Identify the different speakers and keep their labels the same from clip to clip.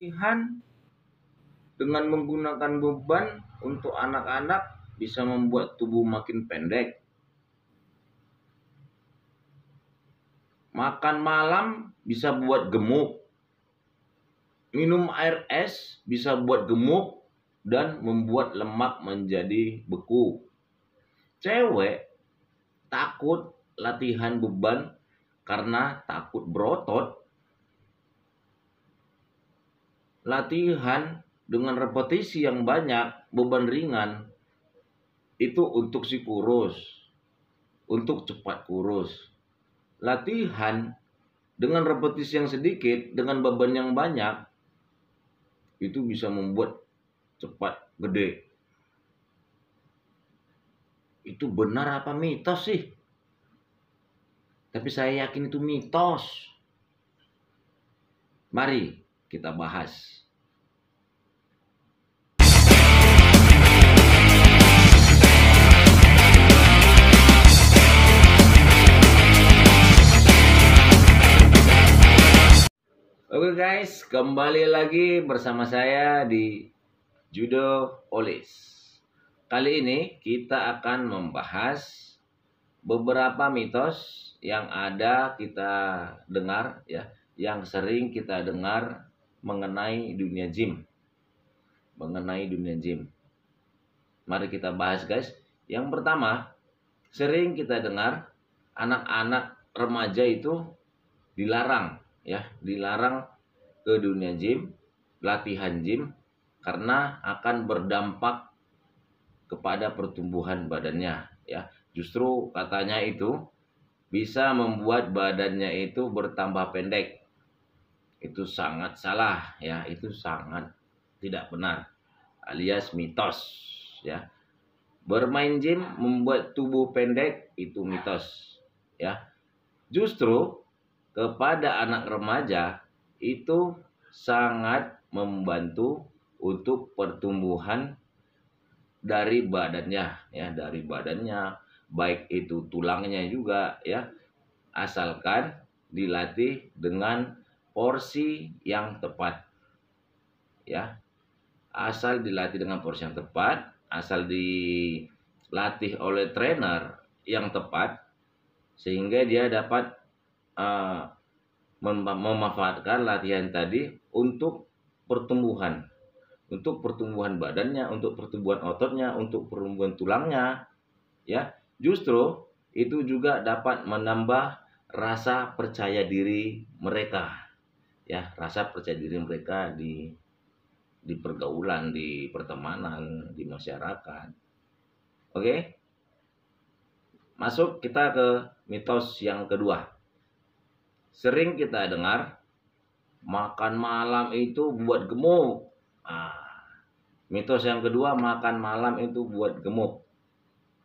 Speaker 1: Latihan dengan menggunakan beban untuk anak-anak bisa membuat tubuh makin pendek. Makan malam bisa buat gemuk. Minum air es bisa buat gemuk dan membuat lemak menjadi beku. Cewek takut latihan beban karena takut berotot. Latihan dengan repetisi yang banyak, beban ringan, itu untuk si kurus, untuk cepat kurus. Latihan dengan repetisi yang sedikit, dengan beban yang banyak, itu bisa membuat cepat gede. Itu benar apa mitos sih? Tapi saya yakin itu mitos. Mari kita bahas. Oke guys, kembali lagi bersama saya di Judo Olis. Kali ini kita akan membahas beberapa mitos yang ada kita dengar ya, yang sering kita dengar mengenai dunia gym. Mari kita bahas guys. Yang pertama, sering kita dengar anak-anak remaja itu dilarang ke dunia gym, latihan gym, karena akan berdampak kepada pertumbuhan badannya ya. Justru katanya itu bisa membuat badannya itu bertambah pendek. Itu sangat salah ya, itu sangat tidak benar alias mitos ya. Bermain gym membuat tubuh pendek itu mitos ya. Justru kepada anak remaja itu sangat membantu untuk pertumbuhan dari badannya ya, baik itu tulangnya juga ya, asalkan dilatih dengan porsi yang tepat ya. Asal dilatih dengan porsi yang tepat, asal dilatih oleh trainer yang tepat, sehingga dia dapat memanfaatkan latihan tadi untuk pertumbuhan badannya, untuk pertumbuhan ototnya, untuk pertumbuhan tulangnya ya. Justru itu juga dapat menambah rasa percaya diri mereka ya, rasa percaya diri mereka di pergaulan, di pertemanan, di masyarakat. Oke, masuk kita ke mitos yang kedua. Sering kita dengar makan malam itu buat gemuk. Mitos yang kedua, makan malam itu buat gemuk.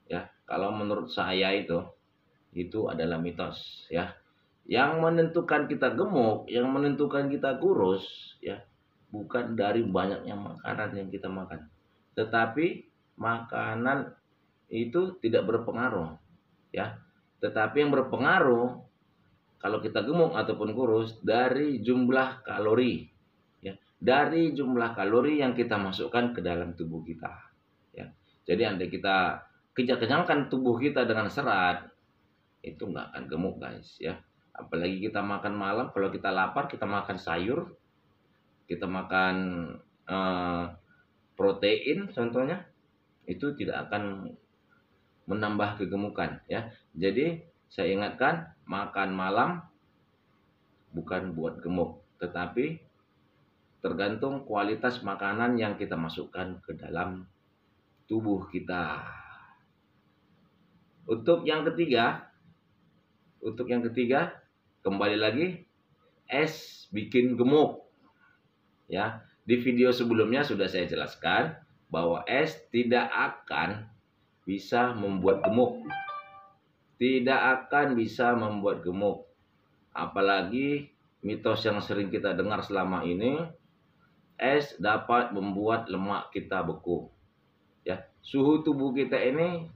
Speaker 1: Ya, kalau menurut saya itu adalah mitos ya. Yang menentukan kita gemuk, yang menentukan kita kurus ya, bukan dari banyaknya makanan yang kita makan. Tetapi makanan itu tidak berpengaruh ya. Tetapi yang berpengaruh kalau kita gemuk ataupun kurus dari jumlah kalori ya, dari jumlah kalori yang kita masukkan ke dalam tubuh kita ya. Jadi andai kita kenyangkan tubuh kita dengan serat, itu nggak akan gemuk guys ya. Apalagi kita makan malam, kalau kita lapar kita makan sayur, kita makan protein contohnya, itu tidak akan menambah kegemukan ya. Jadi saya ingatkan, makan malam bukan buat gemuk, tetapi tergantung kualitas makanan yang kita masukkan ke dalam tubuh kita. Untuk yang ketiga, kembali lagi, es bikin gemuk ya. Di video sebelumnya sudah saya jelaskan bahwa es tidak akan bisa membuat gemuk. Tidak akan bisa membuat gemuk. Apalagi mitos yang sering kita dengar selama ini, es dapat membuat lemak kita beku. Ya, suhu tubuh kita ini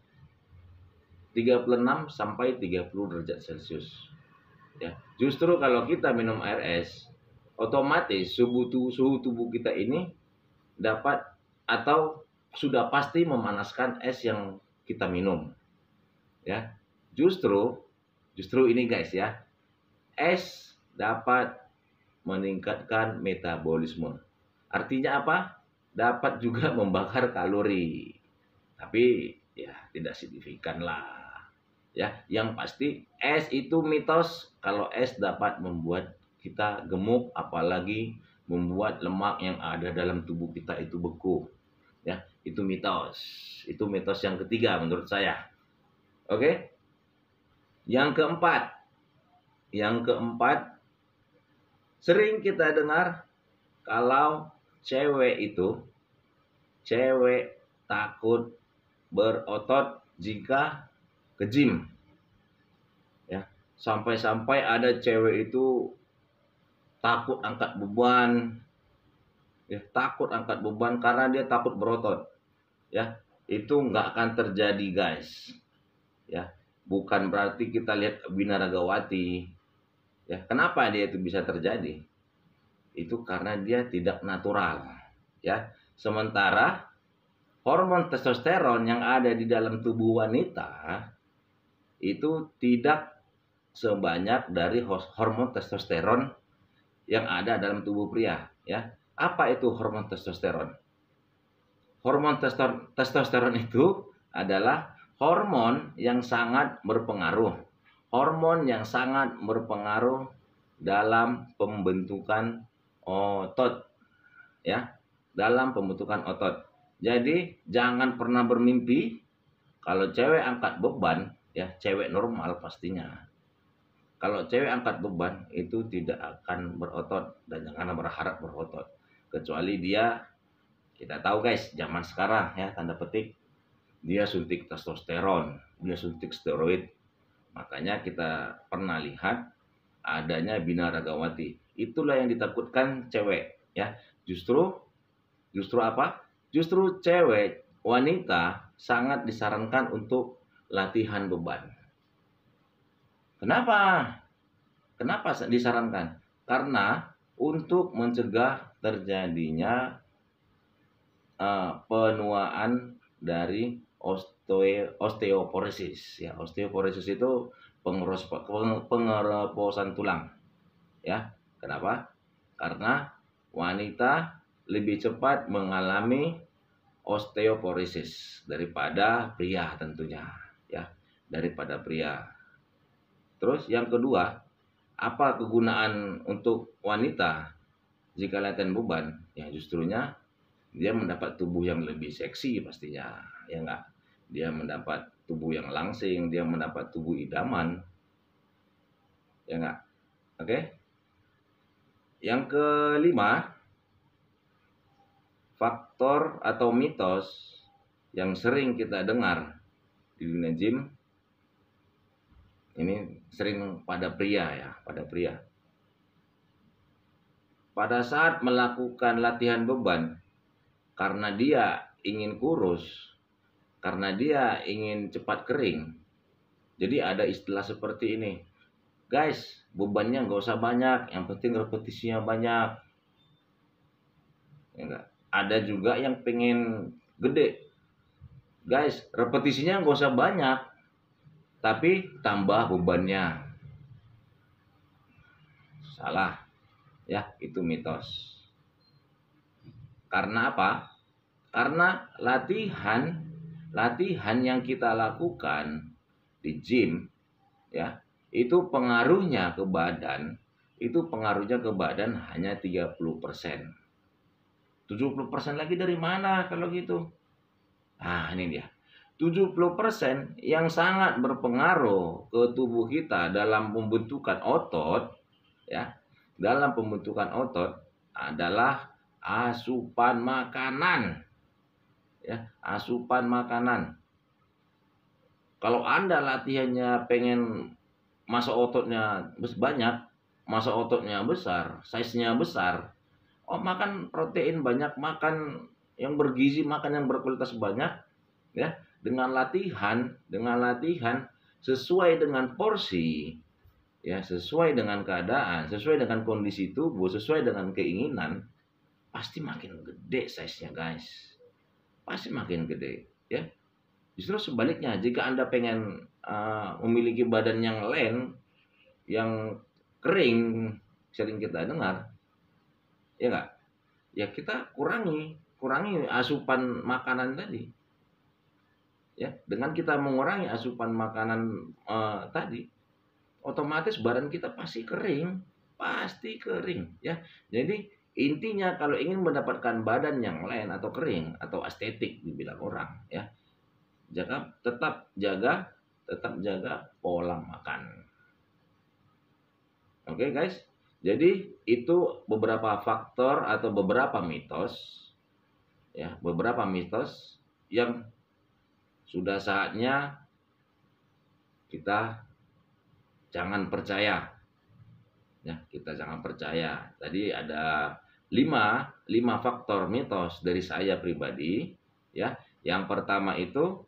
Speaker 1: 36 sampai 30 derajat Celcius. Ya, justru kalau kita minum air es, otomatis suhu tubuh kita ini dapat atau sudah pasti memanaskan es yang kita minum. Ya. Justru ini guys ya. Es dapat meningkatkan metabolisme. Artinya apa? Dapat juga membakar kalori. Tapi ya tidak signifikan lah. Ya, yang pasti es itu mitos kalau es dapat membuat kita gemuk, apalagi membuat lemak yang ada dalam tubuh kita itu beku. Ya, itu mitos. Itu mitos yang ketiga menurut saya. Oke? Yang keempat, sering kita dengar kalau cewek takut berotot jika ke gym. Ya, sampai-sampai ada cewek itu takut angkat beban. Ya, takut angkat beban karena dia takut berotot. Ya, itu nggak akan terjadi, guys. Ya, bukan berarti kita lihat binaragawati. Ya, kenapa dia itu bisa terjadi? Itu karena dia tidak natural. Ya, sementara hormon testosteron yang ada di dalam tubuh wanita itu tidak sebanyak dari hormon testosteron yang ada dalam tubuh pria. Ya, apa itu hormon testosteron? Hormon testosteron itu adalah hormon yang sangat berpengaruh. Hormon yang sangat berpengaruh dalam pembentukan otot. Ya, dalam pembentukan otot. Jadi, jangan pernah bermimpi kalau cewek angkat beban, ya, cewek normal pastinya. Kalau cewek angkat beban itu tidak akan berotot dan jangan berharap berotot. Kecuali dia, kita tahu guys, zaman sekarang ya, tanda petik, dia suntik testosteron, dia suntik steroid. Makanya kita pernah lihat adanya binaragawati. Itulah yang ditakutkan cewek, ya. Justru apa? Justru cewek, wanita sangat disarankan untuk latihan beban. Kenapa? Kenapa disarankan? Karena untuk mencegah terjadinya penuaan dari osteoporosis. Ya, osteoporosis itu pengeroposan tulang. Ya, kenapa? Karena wanita lebih cepat mengalami osteoporosis daripada pria tentunya, ya, daripada pria. Terus yang kedua, apa kegunaan untuk wanita jika latihan beban? Ya justrunya dia mendapat tubuh yang lebih seksi pastinya, ya enggak? Dia mendapat tubuh yang langsing, dia mendapat tubuh idaman, ya enggak? Oke? Yang kelima, faktor atau mitos yang sering kita dengar di dunia gym, ini sering pada pria ya, pada pria. Pada saat melakukan latihan beban, karena dia ingin kurus, karena dia ingin cepat kering, jadi ada istilah seperti ini. Guys, bebannya nggak usah banyak, yang penting repetisinya banyak. Ya enggak? Ada juga yang pengen gede. Guys, repetisinya nggak usah banyak, tapi tambah bebannya. Salah. Ya, itu mitos. Karena apa? Karena latihan yang kita lakukan di gym, ya, itu pengaruhnya ke badan hanya 30%. 70% lagi dari mana kalau gitu? Nah, ini dia. 70% yang sangat berpengaruh ke tubuh kita dalam pembentukan otot, ya, dalam pembentukan otot adalah asupan makanan. Ya, asupan makanan. Kalau Anda latihannya pengen masa ototnya banyak, masa ototnya besar, size-nya besar, makan protein banyak, makan yang bergizi, makan yang berkualitas banyak, ya, dengan latihan sesuai dengan porsi, ya sesuai dengan keadaan, sesuai dengan kondisi tubuh, sesuai dengan keinginan, pasti makin gede size-nya guys, pasti makin gede ya. Justru sebaliknya, jika Anda pengen memiliki badan yang lean, yang kering, sering kita dengar, ya enggak, ya kita kurangi asupan makanan tadi ya. Dengan kita mengurangi asupan makanan tadi, otomatis badan kita pasti kering ya. Jadi intinya kalau ingin mendapatkan badan yang lean atau kering atau estetik dibilang orang ya, tetap jaga pola makan. Oke guys, jadi itu beberapa faktor atau beberapa mitos ya, beberapa mitos yang sudah saatnya kita jangan percaya ya, kita jangan percaya. Tadi ada 5 faktor mitos dari saya pribadi ya. Yang pertama itu,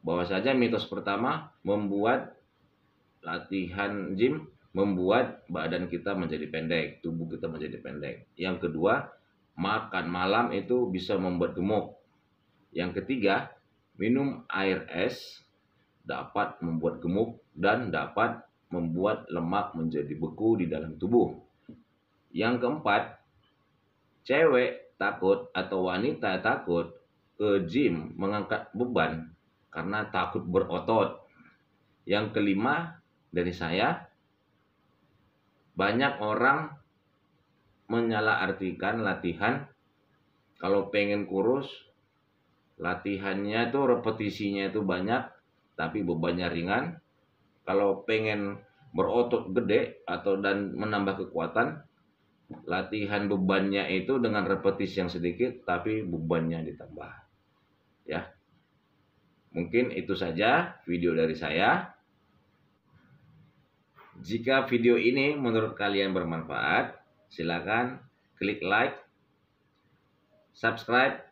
Speaker 1: bahwa saja mitos pertama, membuat latihan gym membuat badan kita menjadi pendek, tubuh kita menjadi pendek. Yang kedua, makan malam itu bisa membuat gemuk. Yang ketiga, minum air es dapat membuat gemuk dan dapat membuat lemak menjadi beku di dalam tubuh. Yang keempat, cewek takut atau wanita takut ke gym mengangkat beban karena takut berotot. Yang kelima dari saya, banyak orang menyalahartikan latihan. Kalau pengen kurus, latihannya tuh repetisinya itu banyak, tapi bebannya ringan. Kalau pengen berotot gede dan menambah kekuatan, latihan bebannya itu dengan repetisi yang sedikit, tapi bebannya ditambah. Ya, mungkin itu saja video dari saya. Jika video ini menurut kalian bermanfaat, silakan klik like, subscribe,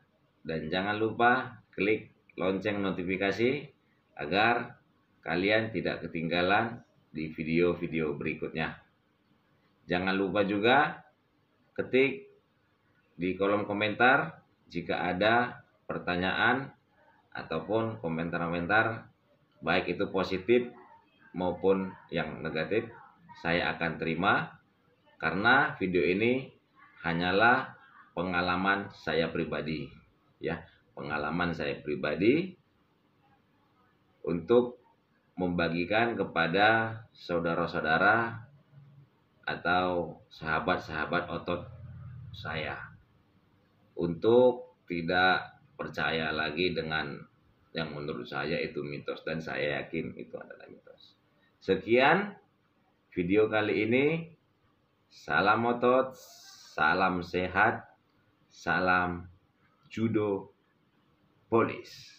Speaker 1: dan jangan lupa klik lonceng notifikasi agar kalian tidak ketinggalan di video-video berikutnya. Jangan lupa juga ketik di kolom komentar jika ada pertanyaan ataupun komentar-komentar, baik itu positif maupun yang negatif, saya akan terima, karena video ini hanyalah pengalaman saya pribadi ya, pengalaman saya pribadi untuk membagikan kepada saudara-saudara atau sahabat-sahabat otot saya untuk tidak percaya lagi dengan yang menurut saya itu mitos, dan saya yakin itu adalah mitos. Sekian video kali ini. Salam otot, salam sehat, salam judo polis.